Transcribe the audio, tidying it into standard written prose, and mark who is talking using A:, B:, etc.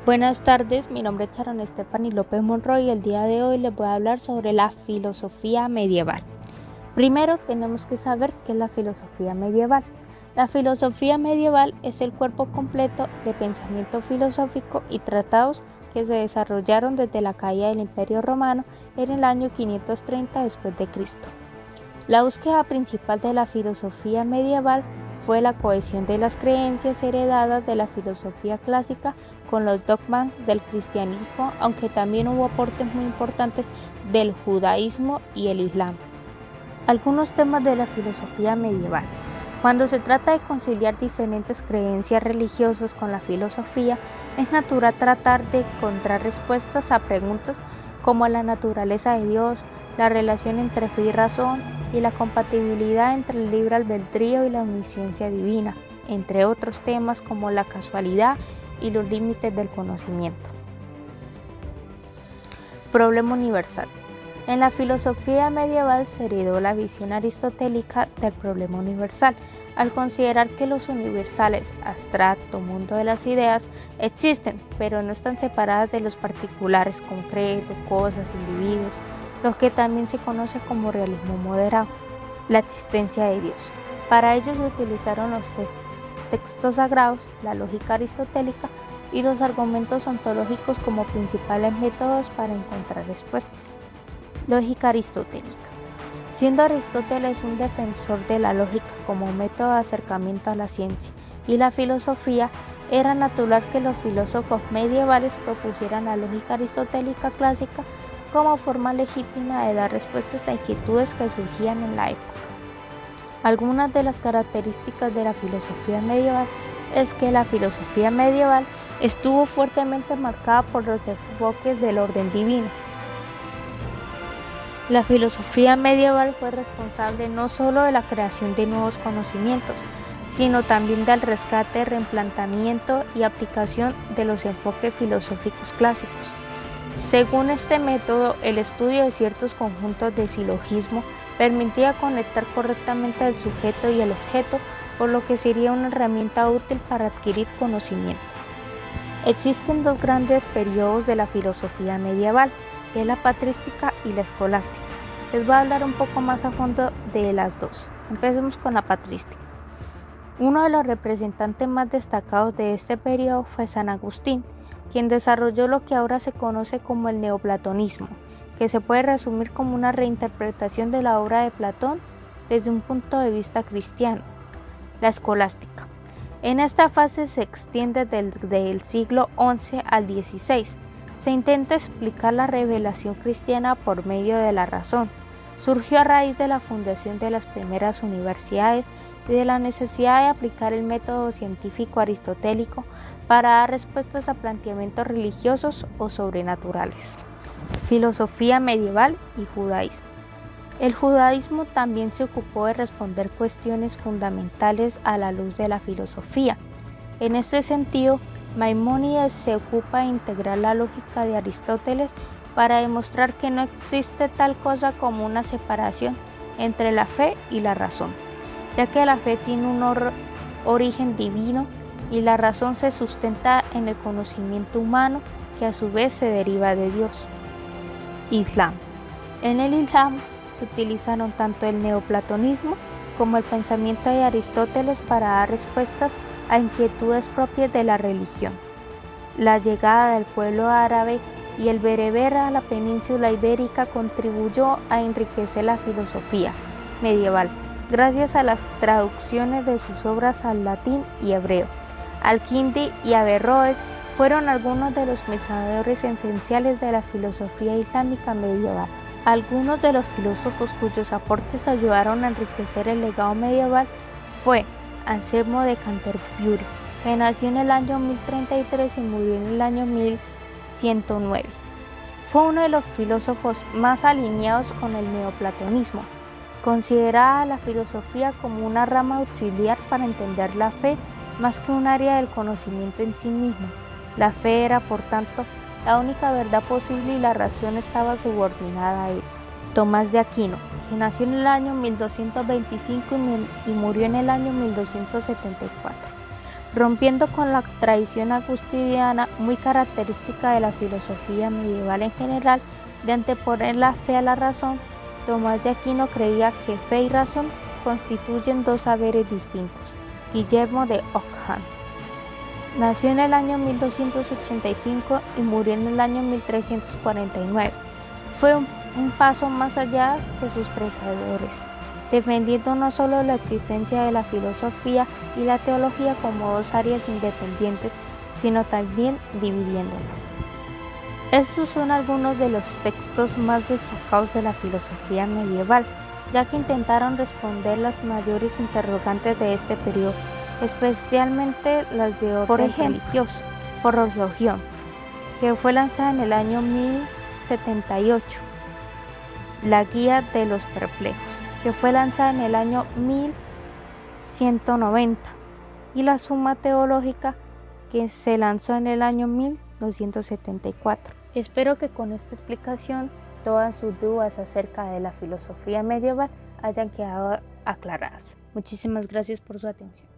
A: Buenas tardes, mi nombre es Sharon Stephanie López Monroy y el día de hoy les voy a hablar sobre la filosofía medieval. Primero tenemos que saber qué es la filosofía medieval. La filosofía medieval es el cuerpo completo de pensamiento filosófico y tratados que se desarrollaron desde la caída del Imperio Romano en el año 530 después de Cristo. La búsqueda principal de la filosofía medieval fue la cohesión de las creencias heredadas de la filosofía clásica con los dogmas del cristianismo, aunque también hubo aportes muy importantes del judaísmo y el islam. Algunos temas de la filosofía medieval. Cuando se trata de conciliar diferentes creencias religiosas con la filosofía, es natural tratar de encontrar respuestas a preguntas como la naturaleza de Dios, la relación entre fe y razón, y la compatibilidad entre el libre albedrío y la omnisciencia divina, entre otros temas como la casualidad y los límites del conocimiento. Problema universal. En la filosofía medieval se heredó la visión aristotélica del problema universal, al considerar que los universales, abstracto, mundo de las ideas, existen, pero no están separadas de los particulares, concretos, cosas, individuos, lo que también se conoce como realismo moderado, la existencia de Dios. Para ello se utilizaron los textos sagrados, la lógica aristotélica y los argumentos ontológicos como principales métodos para encontrar respuestas. Lógica aristotélica. Siendo Aristóteles un defensor de la lógica como método de acercamiento a la ciencia y la filosofía, era natural que los filósofos medievales propusieran la lógica aristotélica clásica como forma legítima de dar respuestas a inquietudes que surgían en la época. Algunas de las características de la filosofía medieval es que la filosofía medieval estuvo fuertemente marcada por los enfoques del orden divino. La filosofía medieval fue responsable no solo de la creación de nuevos conocimientos, sino también del rescate, replanteamiento y aplicación de los enfoques filosóficos clásicos. Según este método, el estudio de ciertos conjuntos de silogismo permitía conectar correctamente el sujeto y el objeto, por lo que sería una herramienta útil para adquirir conocimiento. Existen dos grandes periodos de la filosofía medieval, que es la patrística y la escolástica. Les voy a hablar un poco más a fondo de las dos. Empecemos con la patrística. Uno de los representantes más destacados de este periodo fue San Agustín, quien desarrolló lo que ahora se conoce como el neoplatonismo, que se puede resumir como una reinterpretación de la obra de Platón desde un punto de vista cristiano. La escolástica. En esta fase se extiende del siglo XI al XVI. Se intenta explicar la revelación cristiana por medio de la razón. Surgió a raíz de la fundación de las primeras universidades y de la necesidad de aplicar el método científico aristotélico para dar respuestas a planteamientos religiosos o sobrenaturales. Filosofía medieval y judaísmo. El judaísmo también se ocupó de responder cuestiones fundamentales a la luz de la filosofía. En este sentido, Maimónides se ocupa de integrar la lógica de Aristóteles para demostrar que no existe tal cosa como una separación entre la fe y la razón, ya que la fe tiene un origen divino y la razón se sustenta en el conocimiento humano que a su vez se deriva de Dios. Islam. En el Islam se utilizaron tanto el neoplatonismo como el pensamiento de Aristóteles para dar respuestas a inquietudes propias de la religión. La llegada del pueblo árabe y el bereber a la península ibérica contribuyó a enriquecer la filosofía medieval, gracias a las traducciones de sus obras al latín y hebreo. Al-Kindi y Averroes fueron algunos de los pensadores esenciales de la filosofía islámica medieval. Algunos de los filósofos cuyos aportes ayudaron a enriquecer el legado medieval fue Anselmo de Canterbury, que nació en el año 1033 y murió en el año 1109. Fue uno de los filósofos más alineados con el neoplatonismo. Consideraba la filosofía como una rama auxiliar para entender la fe más que un área del conocimiento en sí mismo. La fe era, por tanto, la única verdad posible y la razón estaba subordinada a ella. Tomás de Aquino, que nació en el año 1225 y murió en el año 1274. rompiendo con la tradición agustiniana muy característica de la filosofía medieval en general de anteponer la fe a la razón. Tomás de Aquino creía que fe y razón constituyen dos saberes distintos. Guillermo de Ockham nació en el año 1285 y murió en el año 1349. Fue un paso más allá que sus predecesores, defendiendo no solo la existencia de la filosofía y la teología como dos áreas independientes, sino también dividiéndolas. Estos son algunos de los textos más destacados de la filosofía medieval, ya que intentaron responder las mayores interrogantes de este periodo, especialmente las de orden religioso, por religión, que fue lanzada en el año 1078, la Guía de los Perplejos, que fue lanzada en el año 1190, y la Suma Teológica, que se lanzó en el año 1274. Espero que con esta explicación todas sus dudas acerca de la filosofía medieval hayan quedado aclaradas. Muchísimas gracias por su atención.